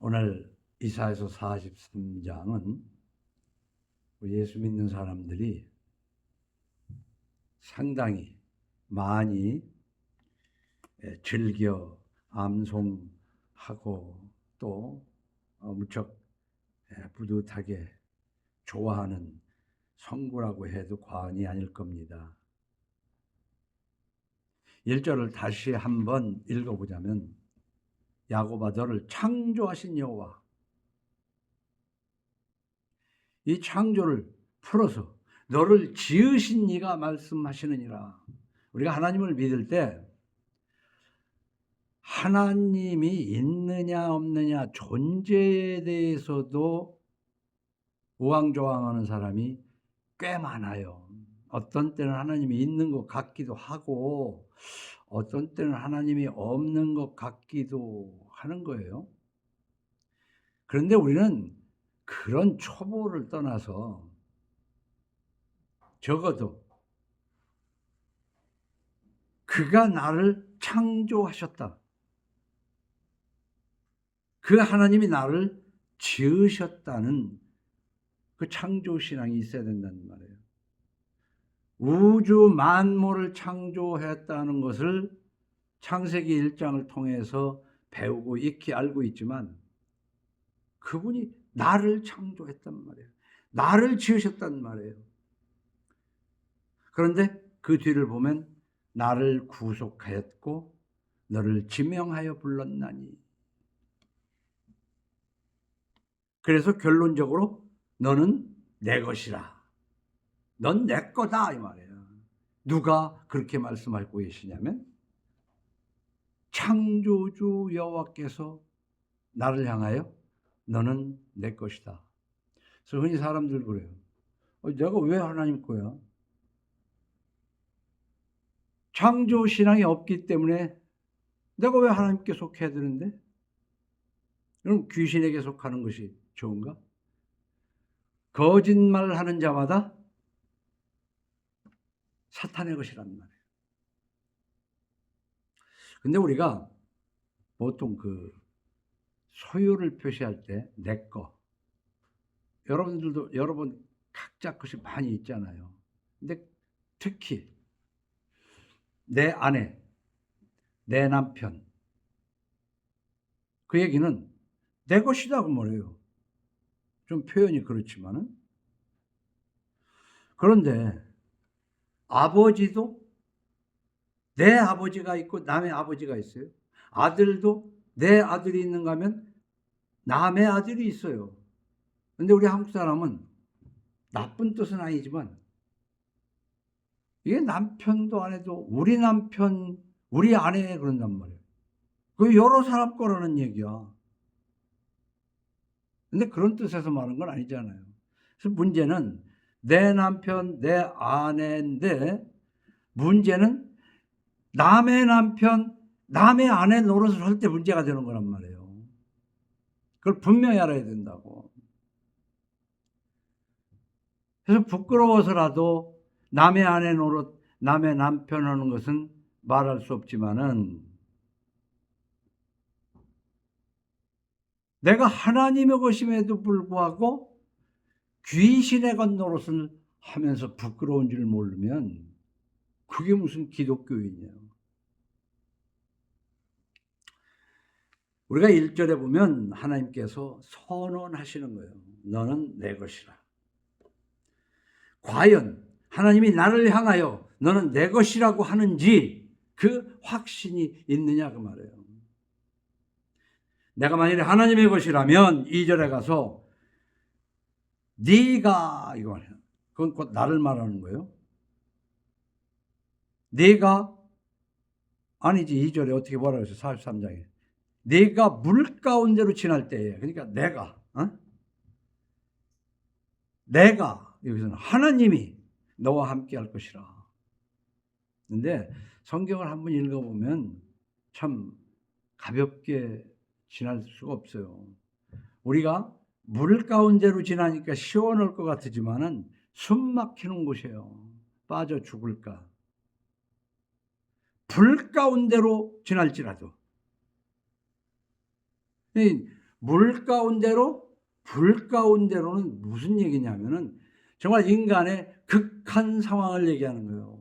오늘 이사야서 43장은 예수 믿는 사람들이 상당히 많이 즐겨 암송하고 또 무척 뿌듯하게 좋아하는 성구라고 해도 과언이 아닐 겁니다. 1절을 다시 한번 읽어보자면, 야곱아 너를 창조하신 여호와, 이 창조를 풀어서 너를 지으신 이가 말씀하시느니라. 우리가 하나님을 믿을 때 하나님이 있느냐 없느냐 존재에 대해서도 우왕좌왕하는 사람이 꽤 많아요. 어떤 때는 하나님이 있는 것 같기도 하고 어떤 때는 하나님이 없는 것 같기도 하는 거예요. 그런데 우리는 그런 초보를 떠나서 적어도 그가 나를 창조하셨다, 그 하나님이 나를 지으셨다는 그 창조신앙이 있어야 된다는 말이에요. 우주 만물을 창조했다는 것을 창세기 1장을 통해서 배우고 익히 알고 있지만, 그분이 나를 창조했단 말이에요. 나를 지으셨단 말이에요. 그런데 그 뒤를 보면 나를 구속하였고 너를 지명하여 불렀나니, 그래서 결론적으로 너는 내 것이라, 넌 내 거다 이 말이에요. 누가 그렇게 말씀하고 계시냐면 창조주 여호와께서 나를 향하여 너는 내 것이다. 그래서 흔히 사람들 그래요. 내가 왜 하나님 거야? 창조신앙이 없기 때문에 내가 왜 하나님께 속해야 되는데? 그럼 귀신에게 속하는 것이 좋은가? 거짓말을 하는 자마다 사탄의 것이란 말이에요. 근데 우리가 보통 그 소유를 표시할 때 내 거, 여러분들도 여러분 각자 것이 많이 있잖아요. 근데 특히 내 아내, 내 남편, 그 얘기는 내 것이다 그 말이에요. 좀 표현이 그렇지만은. 그런데 아버지도 내 아버지가 있고 남의 아버지가 있어요. 아들도 내 아들이 있는가 하면 남의 아들이 있어요. 근데 우리 한국 사람은 나쁜 뜻은 아니지만 이게 남편도 아내도 우리 남편, 우리 아내 그런단 말이에요. 그 여러 사람 거라는 얘기야. 근데 그런 뜻에서 말하는 건 아니잖아요. 그래서 문제는 내 남편, 내 아내인데 문제는 남의 남편, 남의 아내 노릇을 할 때 문제가 되는 거란 말이에요. 그걸 분명히 알아야 된다고. 그래서 부끄러워서라도 남의 아내 노릇, 남의 남편 하는 것은 말할 수 없지만은 내가 하나님의 것임에도 불구하고 귀신의 것 노릇을 하면서 부끄러운 줄 모르면 그게 무슨 기독교인이에요. 우리가 1절에 보면 하나님께서 선언하시는 거예요. 너는 내 것이라. 과연 하나님이 나를 향하여 너는 내 것이라고 하는지 그 확신이 있느냐 그 말이에요. 내가 만일에 하나님의 것이라면 2절에 가서 네가 이거 말이야. 그건 곧 나를 말하는 거예요. 네가 아니지 2절에 어떻게 뭐라고 했어요? 43장에 네가 물 가운데로 지날 때에, 그러니까 내가 여기서는 하나님이 너와 함께 할 것이라. 근데 성경을 한번 읽어보면 참 가볍게 지날 수가 없어요. 우리가 물 가운데로 지나니까 시원할 것 같지만은 숨 막히는 곳이에요. 빠져 죽을까. 불 가운데로 지날지라도 물 가운데로, 불 가운데로는 무슨 얘기냐면은 정말 인간의 극한 상황을 얘기하는 거예요.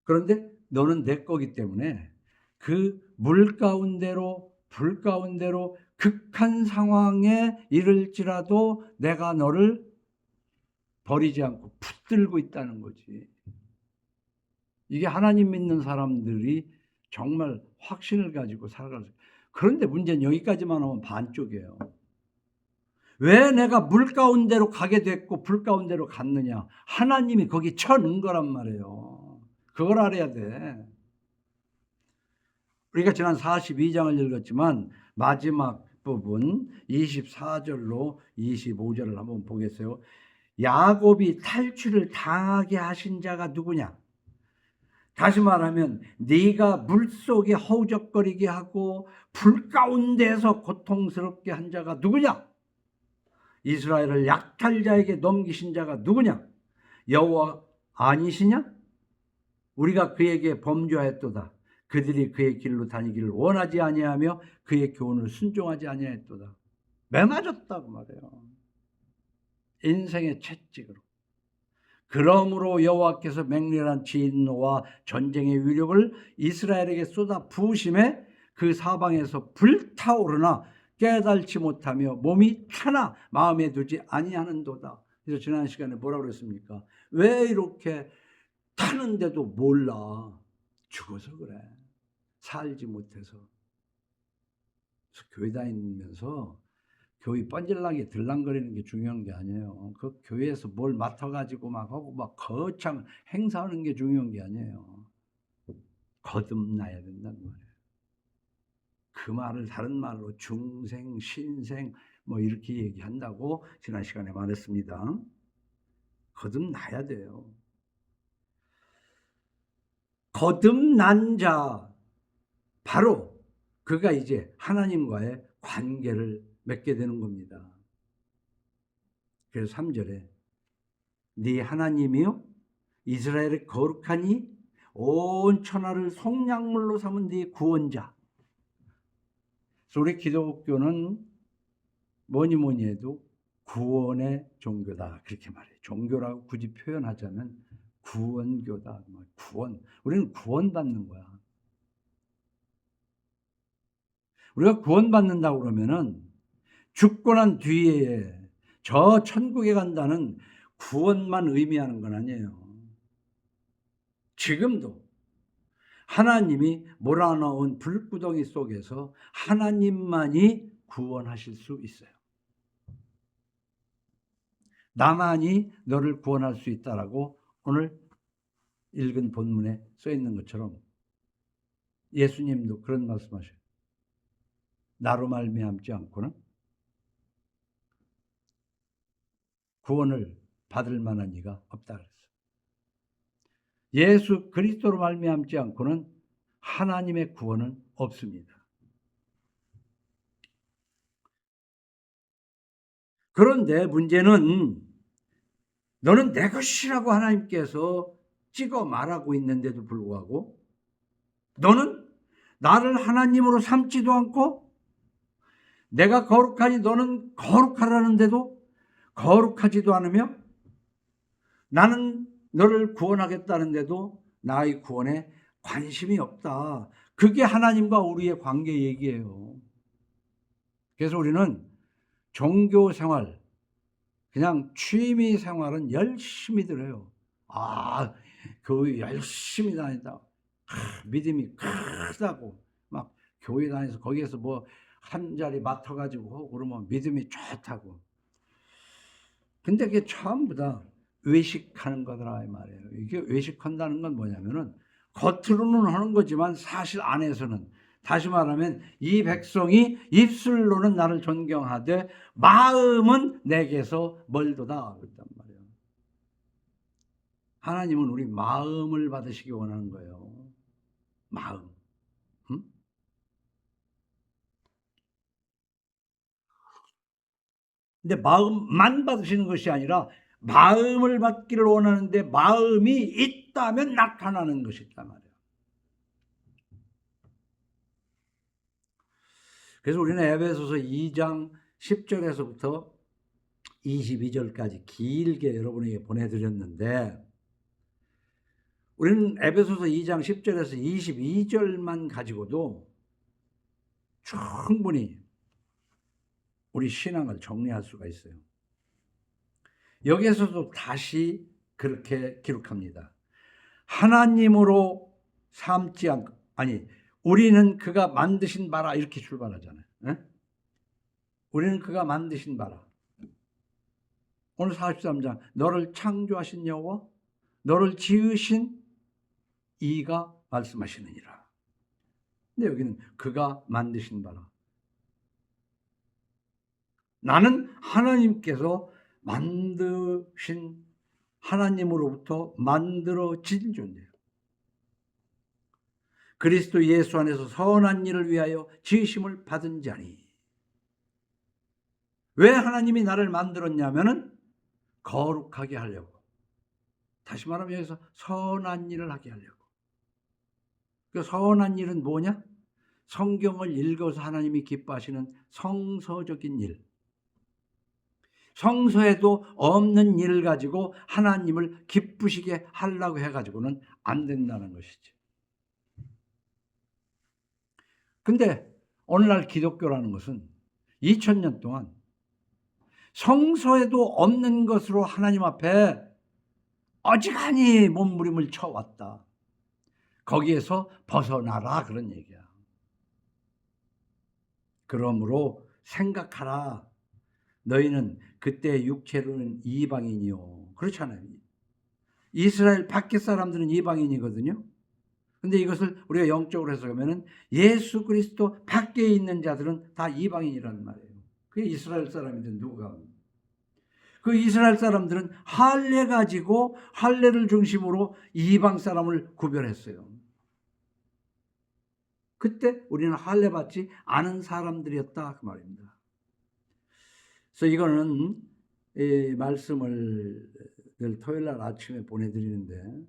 그런데 너는 내 거기 때문에 그 물 가운데로, 불 가운데로 극한 상황에 이를지라도 내가 너를 버리지 않고 붙들고 있다는 거지. 이게 하나님 믿는 사람들이 정말 확신을 가지고 살아가는. 그런데 문제는 여기까지만 하면 반쪽이에요. 왜 내가 물 가운데로 가게 됐고 불 가운데로 갔느냐? 하나님이 거기 쳐넣은 거란 말이에요. 그걸 알아야 돼. 우리가 지난 42장을 읽었지만 마지막 부분 24절로 25절을 한번 보겠어요. 야곱이 탈취를 당하게 하신 자가 누구냐? 다시 말하면 네가 물속에 허우적거리게 하고 불 가운데서 고통스럽게 한 자가 누구냐? 이스라엘을 약탈자에게 넘기신 자가 누구냐? 여호와 아니시냐? 우리가 그에게 범죄하였도다. 그들이 그의 길로 다니기를 원하지 아니하며 그의 교훈을 순종하지 아니하였도다. 매맞았다고 말해요. 인생의 채찍으로. 그러므로 여호와께서 맹렬한 진노와 전쟁의 위력을 이스라엘에게 쏟아 부으심에 그 사방에서 불타오르나 깨달지 못하며 몸이 타나 마음에 두지 아니하는도다. 그래서 지난 시간에 뭐라고 그랬습니까? 왜 이렇게 타는데도 몰라? 죽어서 그래. 살지 못해서. 그래서 교회 다니면서 교회 뻔질나게 들랑거리는 게 중요한 게 아니에요. 그 교회에서 뭘 맡아가지고 막 하고 막 거창 행사하는 게 중요한 게 아니에요. 거듭나야 된다는 말이에요. 그 말을 다른 말로 중생, 신생 뭐 이렇게 얘기한다고 지난 시간에 말했습니다. 거듭나야 돼요. 거듭난 자, 바로 그가 이제 하나님과의 관계를 맺게 되는 겁니다. 그래서 3절에 네 하나님이요 이스라엘의 거룩하니 온 천하를 속량물로 삼은 네 구원자. 그래서 우리 기독교는 뭐니 해도 구원의 종교다 그렇게 말해요. 종교라고 굳이 표현하자면 구원교다. 구원. 우리는 구원받는 거야. 우리가 구원받는다고 그러면은 죽고 난 뒤에 저 천국에 간다는 구원만 의미하는 건 아니에요. 지금도 하나님이 몰아넣은 불구덩이 속에서 하나님만이 구원하실 수 있어요. 나만이 너를 구원할 수 있다라고 오늘 읽은 본문에 써 있는 것처럼 예수님도 그런 말씀하셔요. 나로 말미암지 않고는 구원을 받을 만한 이가 없다 그랬어요. 예수 그리스도로 말미암지 않고는 하나님의 구원은 없습니다. 그런데 문제는 너는 내 것이라고 하나님께서 찍어 말하고 있는데도 불구하고 너는 나를 하나님으로 삼지도 않고 내가 거룩하니 너는 거룩하라는데도 거룩하지도 않으며 나는 너를 구원하겠다는데도 나의 구원에 관심이 없다. 그게 하나님과 우리의 관계 얘기예요. 그래서 우리는 종교 생활, 그냥 취미 생활은 열심히 들어요. 교회 열심히 다닌다. 믿음이 크다고 막 교회 다니면서 거기에서 뭐 한 자리 맡아가지고 그러면 믿음이 좋다고. 근데 그게 전부 다 외식하는 거더라 이 말이에요. 이게 외식한다는 건 뭐냐면은 겉으로는 하는 거지만 사실 안에서는, 다시 말하면 이 백성이 입술로는 나를 존경하되 마음은 내게서 멀도다 그랬단 말이에요. 하나님은 우리 마음을 받으시기 원하는 거예요. 마음. 근데 마음만 받으시는 것이 아니라 마음을 받기를 원하는데 마음이 있다면 나타나는 것이 있단 말이에요. 그래서 우리는 에베소서 2장 10절에서부터 22절까지 길게 여러분에게 보내드렸는데, 우리는 에베소서 2장 10절에서 22절만 가지고도 충분히 우리 신앙을 정리할 수가 있어요. 여기에서도 다시 그렇게 기록합니다. 하나님으로 삼지 않고, 우리는 그가 만드신 바라, 이렇게 출발하잖아요. 에? 우리는 그가 만드신 바라. 오늘 43장, 너를 창조하신 여호와, 너를 지으신 이가 말씀하시느니라. 근데 여기는 그가 만드신 바라. 나는 하나님께서 만드신, 하나님으로부터 만들어진 존재예요. 그리스도 예수 안에서 선한 일을 위하여 지으심을 받은 자니. 왜 하나님이 나를 만들었냐면은 거룩하게 하려고. 다시 말하면 여기서 선한 일을 하게 하려고. 그 선한 일은 뭐냐? 성경을 읽어서 하나님이 기뻐하시는 성서적인 일. 성서에도 없는 일을 가지고 하나님을 기쁘시게 하려고 해가지고는 안 된다는 것이지. 근데 오늘날 기독교라는 것은 2000년 동안 성서에도 없는 것으로 하나님 앞에 어지간히 몸부림을 쳐왔다. 거기에서 벗어나라, 그런 얘기야. 그러므로 생각하라. 너희는 그때 육체로는 이방인이요. 그렇잖아요. 이스라엘 밖의 사람들은 이방인이거든요. 근데 이것을 우리가 영적으로 해석하면은 예수 그리스도 밖에 있는 자들은 다 이방인이라는 말이에요. 그게 이스라엘 사람이든 누가. 그 이스라엘 사람들은 할례 가지고 할례를 중심으로 이방 사람을 구별했어요. 그때 우리는 할례 받지 않은 사람들이었다, 그 말입니다. 그래서 이거는 이 말씀을 늘 토요일 날 아침에 보내드리는데,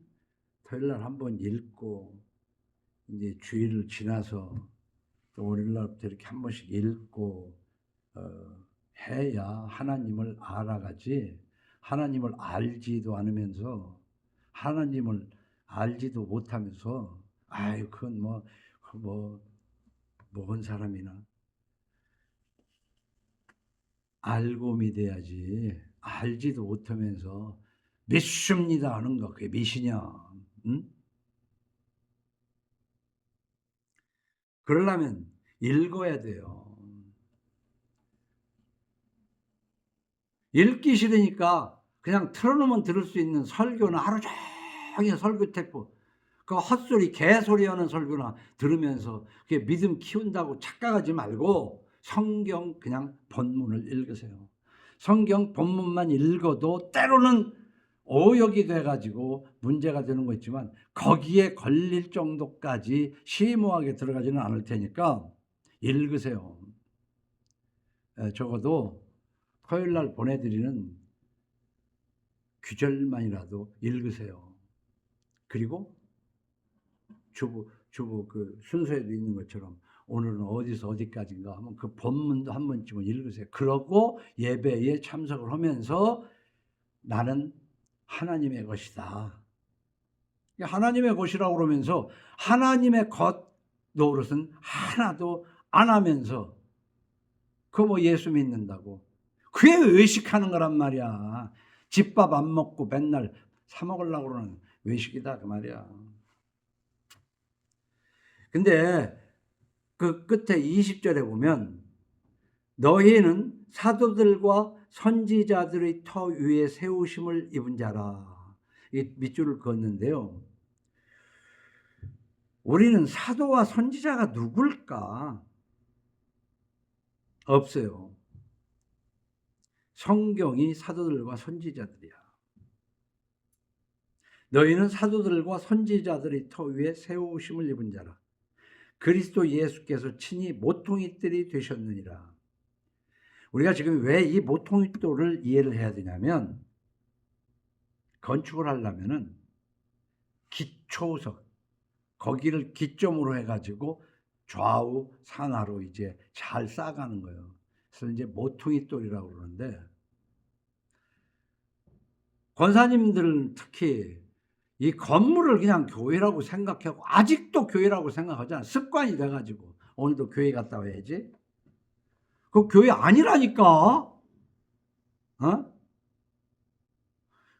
토요일 날 한번 읽고 이제 주일을 지나서 또 월요일 날부터 이렇게 한 번씩 읽고 해야 하나님을 알아가지, 하나님을 알지도 않으면서, 하나님을 알지도 못하면서 아유 그건 먹은 사람이나 알고 믿어야지, 알지도 못하면서 믿습니다 하는 거, 그게 믿으냐? 응? 그러려면 읽어야 돼요. 읽기 싫으니까 그냥 틀어놓으면 들을 수 있는 설교나 하루 종일 설교 테이프, 그 헛소리 개소리 하는 설교나 들으면서 그게 믿음 키운다고 착각하지 말고 성경 그냥 본문을 읽으세요. 성경 본문만 읽어도 때로는 오역이 돼가지고 문제가 되는 거 있지만 거기에 걸릴 정도까지 심오하게 들어가지는 않을 테니까 읽으세요. 적어도 토요일 날 보내드리는 규절만이라도 읽으세요. 그리고 주보 그 순서에도 있는 것처럼 오늘은 어디서 어디까지인가 하면 그 본문도 한 번쯤은 읽으세요. 그러고 예배에 참석을 하면서 나는 하나님의 것이다. 하나님의 것이라고 그러면서 하나님의 것 노릇은 하나도 안 하면서 그거 예수 믿는다고. 그게 외식하는 거란 말이야. 집밥 안 먹고 맨날 사 먹으려고 그러는 외식이다, 그 말이야. 근데 그 끝에 20절에 보면 너희는 사도들과 선지자들의 터 위에 세우심을 입은 자라. 이 밑줄을 그었는데요. 우리는 사도와 선지자가 누굴까? 없어요. 성경이 사도들과 선지자들이야. 너희는 사도들과 선지자들의 터 위에 세우심을 입은 자라. 그리스도 예수께서 친히 모퉁이돌이 되셨느니라. 우리가 지금 왜 이 모퉁이돌을 이해를 해야 되냐면, 건축을 하려면은 기초석, 거기를 기점으로 해가지고 좌우 상하로 이제 잘 쌓아가는 거예요. 그래서 이제 모퉁이 돌이라고 그러는데, 권사님들은 특히 이 건물을 그냥 교회라고 생각하고 아직도 교회라고 생각하잖아. 습관이 돼가지고 오늘도 교회 갔다 와야지. 그 교회 아니라니까. 어?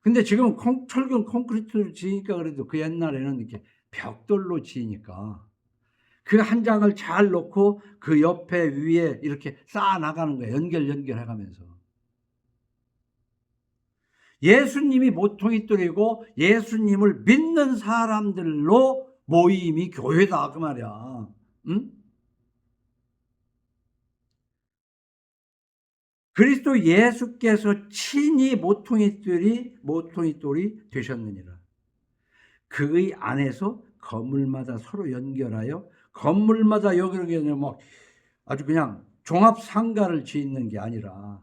근데 지금 철근 콘크리트로 지으니까 그래도 그 옛날에는 이렇게 벽돌로 지으니까 그 한 장을 잘 놓고 그 옆에 위에 이렇게 쌓아 나가는 거예요. 연결해 가면서. 예수님이 모퉁이돌이고 예수님을 믿는 사람들로 모임이 교회다 그 말이야. 응? 그리스도 예수께서 친히 모퉁이돌이 되셨느니라. 그의 안에서 건물마다 서로 연결하여 건물마다 여기저기 막 아주 그냥 종합 상가를 짓는 게 아니라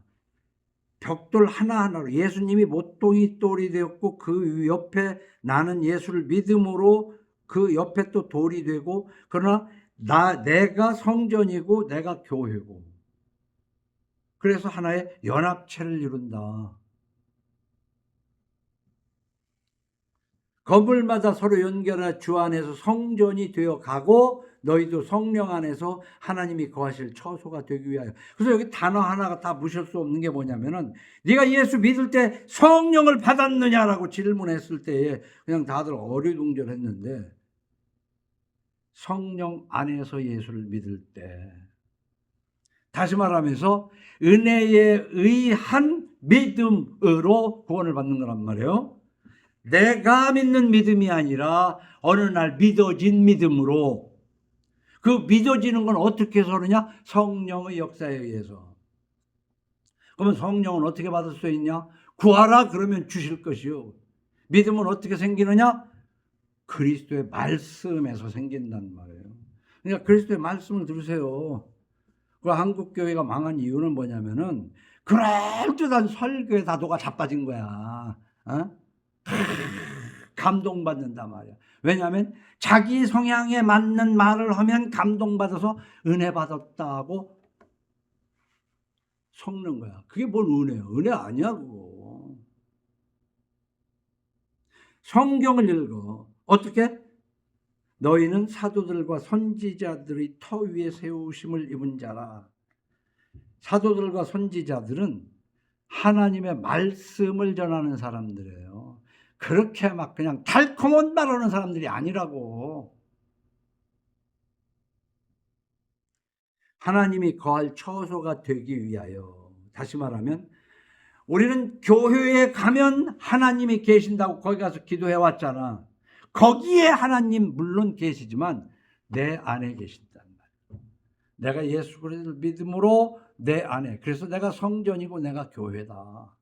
벽돌 하나하나로 예수님이 모퉁이돌이 되었고 그 옆에 나는 예수를 믿음으로 그 옆에 또 돌이 되고 그러나 내가 성전이고 내가 교회고 그래서 하나의 연합체를 이룬다. 건물마다 서로 연결해 주 안에서 성전이 되어 가고 너희도 성령 안에서 하나님이 거하실 처소가 되기 위하여. 그래서 여기 단어 하나가 다 무실 수 없는 게 뭐냐면은 네가 예수 믿을 때 성령을 받았느냐라고 질문했을 때에 그냥 다들 어리둥절했는데 성령 안에서 예수를 믿을 때 다시 말하면서 은혜에 의한 믿음으로 구원을 받는 거란 말이에요. 내가 믿는 믿음이 아니라 어느 날 믿어진 믿음으로. 그 믿어지는 건 어떻게 해서 그러냐? 성령의 역사에 의해서. 그러면 성령은 어떻게 받을 수 있냐? 구하라 그러면 주실 것이요. 믿음은 어떻게 생기느냐? 그리스도의 말씀에서 생긴단 말이에요. 그러니까 그리스도의 말씀을 들으세요. 그 한국 교회가 망한 이유는 뭐냐면은 그럴듯한 설교에 다 녹아 자빠진 거야. 어? 감동받는단 말이야. 왜냐하면 자기 성향에 맞는 말을 하면 감동받아서 은혜 받았다고 속는 거야. 그게 뭔 은혜야? 은혜 아니야 그거. 성경을 읽어. 어떻게? 너희는 사도들과 선지자들의 터 위에 세우심을 입은 자라. 사도들과 선지자들은 하나님의 말씀을 전하는 사람들이에요. 그렇게 막 그냥 달콤한 말하는 사람들이 아니라고. 하나님이 거할 처소가 되기 위하여. 다시 말하면 우리는 교회에 가면 하나님이 계신다고 거기 가서 기도해 왔잖아. 거기에 하나님 물론 계시지만 내 안에 계신단 말이야. 내가 예수 그리스도를 믿음으로 내 안에. 그래서 내가 성전이고 내가 교회다.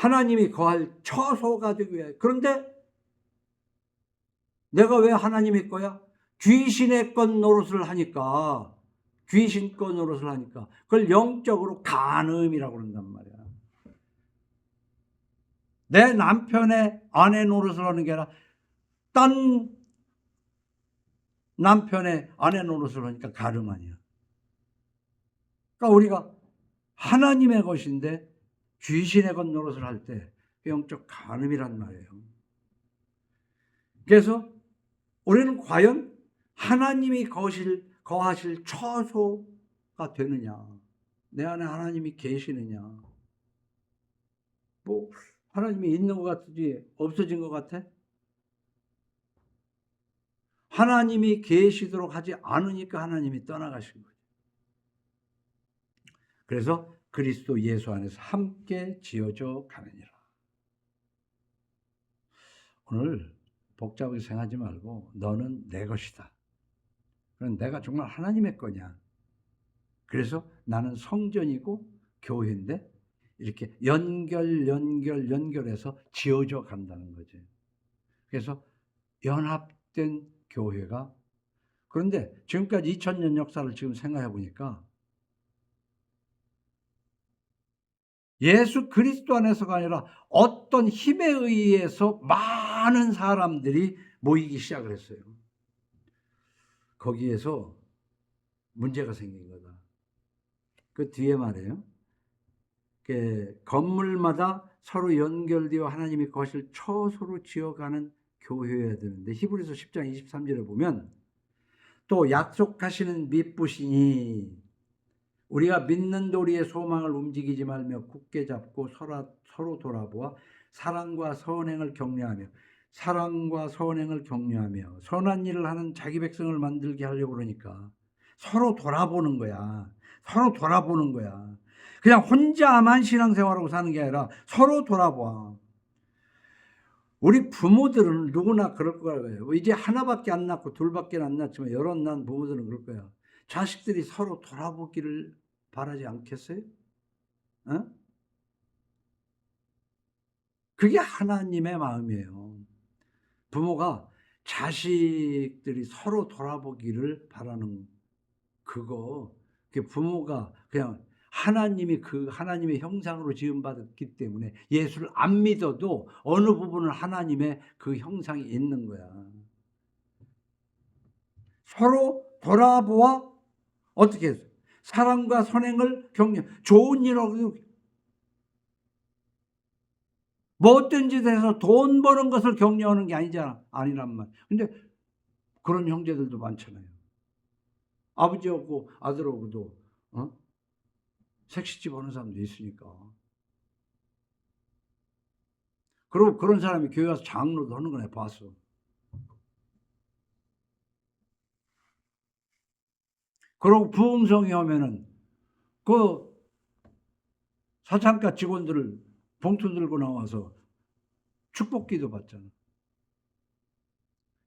하나님이 거할 처소가 되기 위해. 그런데 내가 왜 하나님의 거야? 귀신의 것 노릇을 하니까. 귀신권 노릇을 하니까. 그걸 영적으로 간음이라고 그런단 말이야. 내 남편의 아내 노릇을 하는 게 아니라 딴 남편의 아내 노릇을 하니까 간음 아니야. 그러니까 우리가 하나님의 것인데 귀신의 것 노릇을 할 때 영적 간음이란 말이에요. 그래서 우리는 과연 하나님이 거하실 처소가 되느냐? 내 안에 하나님이 계시느냐? 뭐 하나님이 있는 것 같지 없어진 것 같아? 하나님이 계시도록 하지 않으니까 하나님이 떠나가신 거예요. 그래서 그리스도 예수 안에서 함께 지어져 가느니라. 오늘 복잡하게 생각하지 말고 너는 내 것이다. 그럼 내가 정말 하나님의 거냐? 그래서 나는 성전이고 교회인데 이렇게 연결해서 지어져 간다는 거지. 그래서 연합된 교회가. 그런데 지금까지 2000년 역사를 지금 생각해 보니까 예수 그리스도 안에서가 아니라 어떤 힘에 의해서 많은 사람들이 모이기 시작을 했어요. 거기에서 문제가 생긴 거다. 그 뒤에 말이에요. 건물마다 서로 연결되어 하나님이 그것을 처소로 지어가는 교회여야 되는데, 히브리서 10장 23절에 보면 또 약속하시는 믿으시니 우리가 믿는 도리의 소망을 움직이지 말며 굳게 잡고 서로 돌아보아 사랑과 선행을 격려하며 선한 일을 하는 자기 백성을 만들게 하려고 그러니까 서로 돌아보는 거야. 서로 돌아보는 거야. 그냥 혼자만 신앙생활하고 사는 게 아니라 서로 돌아봐. 우리 부모들은 누구나 그럴 거예요. 이제 하나밖에 안 낳고 둘밖에 안 낳지만 여럿 낳은 부모들은 그럴 거야. 자식들이 서로 돌아보기를 바라지 않겠어요? 어? 그게 하나님의 마음이에요. 부모가 자식들이 서로 돌아보기를 바라는 그거, 부모가 그냥 하나님이 그 하나님의 형상으로 지음받았기 때문에 예수를 안 믿어도 어느 부분은 하나님의 그 형상이 있는 거야. 서로 돌아보아 어떻게 해서 사랑과 선행을 격려, 좋은 일하고 뭐 어떤 짓에서 돈 버는 것을 격려하는 게 아니란 말. 근데 그런 형제들도 많잖아요. 아버지하고 아들하고도 색시집 하는 사람도 있으니까. 그리고 그런 사람이 교회 와서 장로도 하는 거네, 봤어. 그리고 부흥성이 하면은 그 사창가 직원들을 봉투 들고 나와서 축복기도 받잖아.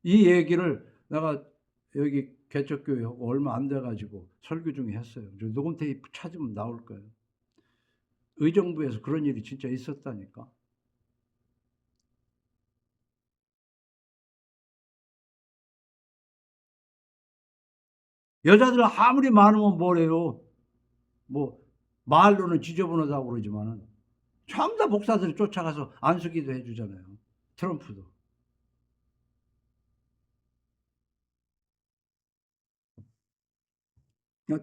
이 얘기를 내가 여기 개척교회하고 얼마 안 돼가지고 설교 중에 했어요. 녹음 테이프 찾으면 나올 거예요. 의정부에서 그런 일이 진짜 있었다니까. 여자들 아무리 많으면 뭐래요. 뭐 말로는 지저분하다고 그러지만은 전부 다 목사들이 쫓아가서 안수기도 해주잖아요. 트럼프도.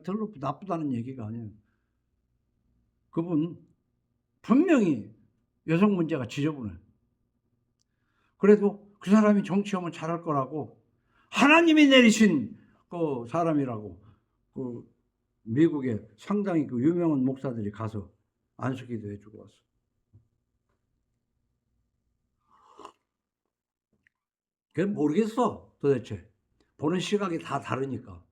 트럼프 나쁘다는 얘기가 아니에요. 그분 분명히 여성 문제가 지저분해요. 그래도 그 사람이 정치하면 잘할 거라고 하나님이 내리신 그 사람이라고 그 미국에 상당히 그 유명한 목사들이 가서 안수기도 해주고 왔어. 그게 모르겠어 도대체. 보는 시각이 다 다르니까.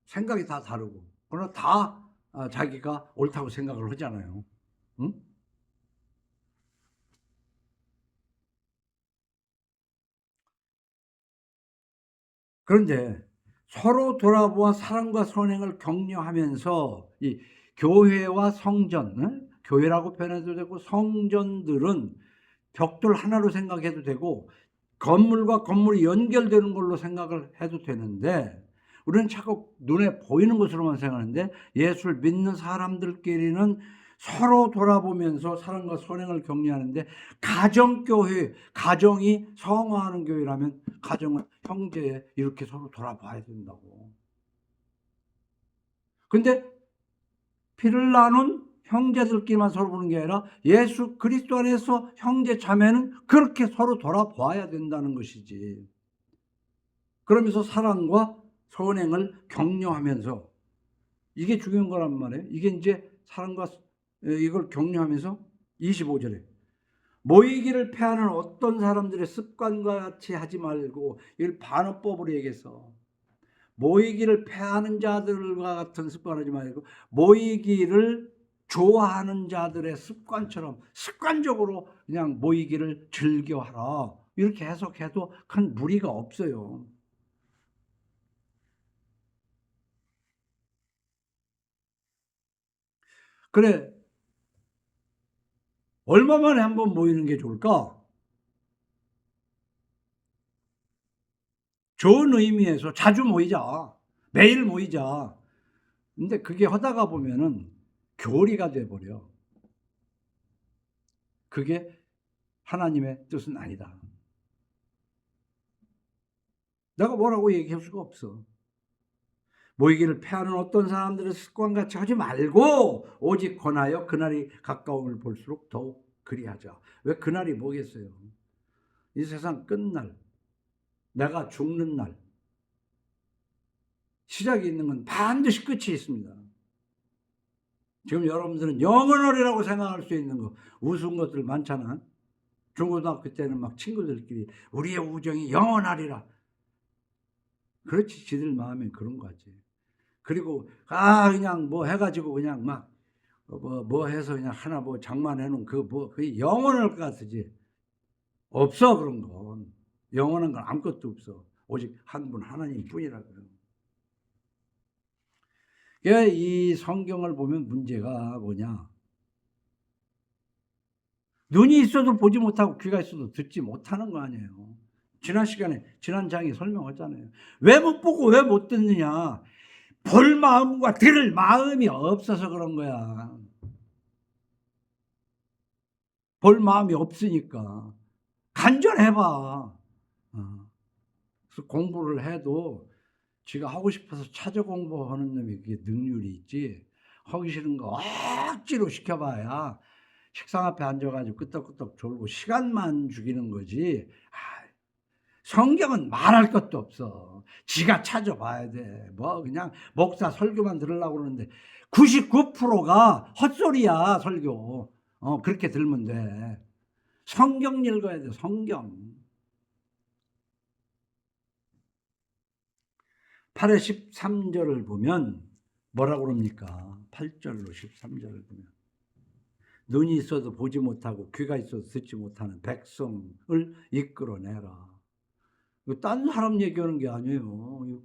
생각이 다 다르고. 그러나 다 자기가 옳다고 생각을 하잖아요. 응? 그런데 서로 돌아보아 사랑과 선행을 격려하면서 이 교회와 성전, 교회라고 표현해도 되고 성전들은 벽돌 하나로 생각해도 되고 건물과 건물이 연결되는 걸로 생각을 해도 되는데 우리는 자꾸 눈에 보이는 것으로만 생각하는데 예수를 믿는 사람들끼리는 서로 돌아보면서 사랑과 선행을 격려하는데 가정교회, 가정이 성화하는 교회라면 가정은 형제 이렇게 서로 돌아봐야 된다고. 근데 피를 나눈 형제들끼리만 서로 보는 게 아니라 예수 그리스도 안에서 형제 자매는 그렇게 서로 돌아봐야 된다는 것이지. 그러면서 사랑과 선행을 격려하면서 이게 중요한 거란 말이에요. 이게 이제 사랑과 이걸 격려하면서 25절에 모이기를 패하는 어떤 사람들의 습관과 같이 하지 말고 이걸 반어법으로 얘기해서 모이기를 패하는 자들과 같은 습관을 하지 말고 모이기를 좋아하는 자들의 습관처럼 습관적으로 그냥 모이기를 즐겨하라 이렇게 해석해도 큰 무리가 없어요. 그래 얼마 만에 한번 모이는 게 좋을까? 좋은 의미에서 자주 모이자. 매일 모이자. 근데 그게 하다가 보면은 교리가 돼버려. 그게 하나님의 뜻은 아니다. 내가 뭐라고 얘기할 수가 없어. 모이기를 패하는 어떤 사람들의 습관같이 하지 말고 오직 권하여 그날이 가까움을 볼수록 더욱 그리하자. 왜 그날이 뭐겠어요? 이 세상 끝날, 내가 죽는 날, 시작이 있는 건 반드시 끝이 있습니다. 지금 여러분들은 영원하리라고 생각할 수 있는 거, 우스운 것들 많잖아. 중고등학교 때는 막 친구들끼리 우리의 우정이 영원하리라. 그렇지, 지들 마음엔 그런 거지. 그리고 그냥 뭐 해가지고 그냥 막 뭐 해서 그냥 하나 뭐 장만해 놓은 그게 영원할 것 같으지. 없어. 그런 건 영원한 건 아무것도 없어. 오직 한 분 하나님 뿐이라고요. 이 성경을 보면 문제가 뭐냐? 눈이 있어도 보지 못하고 귀가 있어도 듣지 못하는 거 아니에요. 지난 시간에 지난 장에 설명했잖아요. 왜 못 보고 왜 못 듣느냐? 볼 마음과 들을 마음이 없어서 그런 거야. 볼 마음이 없으니까. 간절해봐. 그래서 공부를 해도 지가 하고 싶어서 찾아 공부하는 놈이 그게 능률이 있지. 하기 싫은 거 억지로 시켜봐야 식상 앞에 앉아가지고 끄떡끄떡 졸고 시간만 죽이는 거지. 성경은 말할 것도 없어. 지가 찾아봐야 돼. 뭐 그냥 목사 설교만 들으려고 그러는데 99%가 헛소리야. 설교. 그렇게 들으면 돼. 성경 읽어야 돼. 성경. 8의 13절을 보면 뭐라고 그럽니까? 8절로 13절을 보면 눈이 있어도 보지 못하고 귀가 있어도 듣지 못하는 백성을 이끌어내라. 딴 사람 얘기하는 게 아니에요.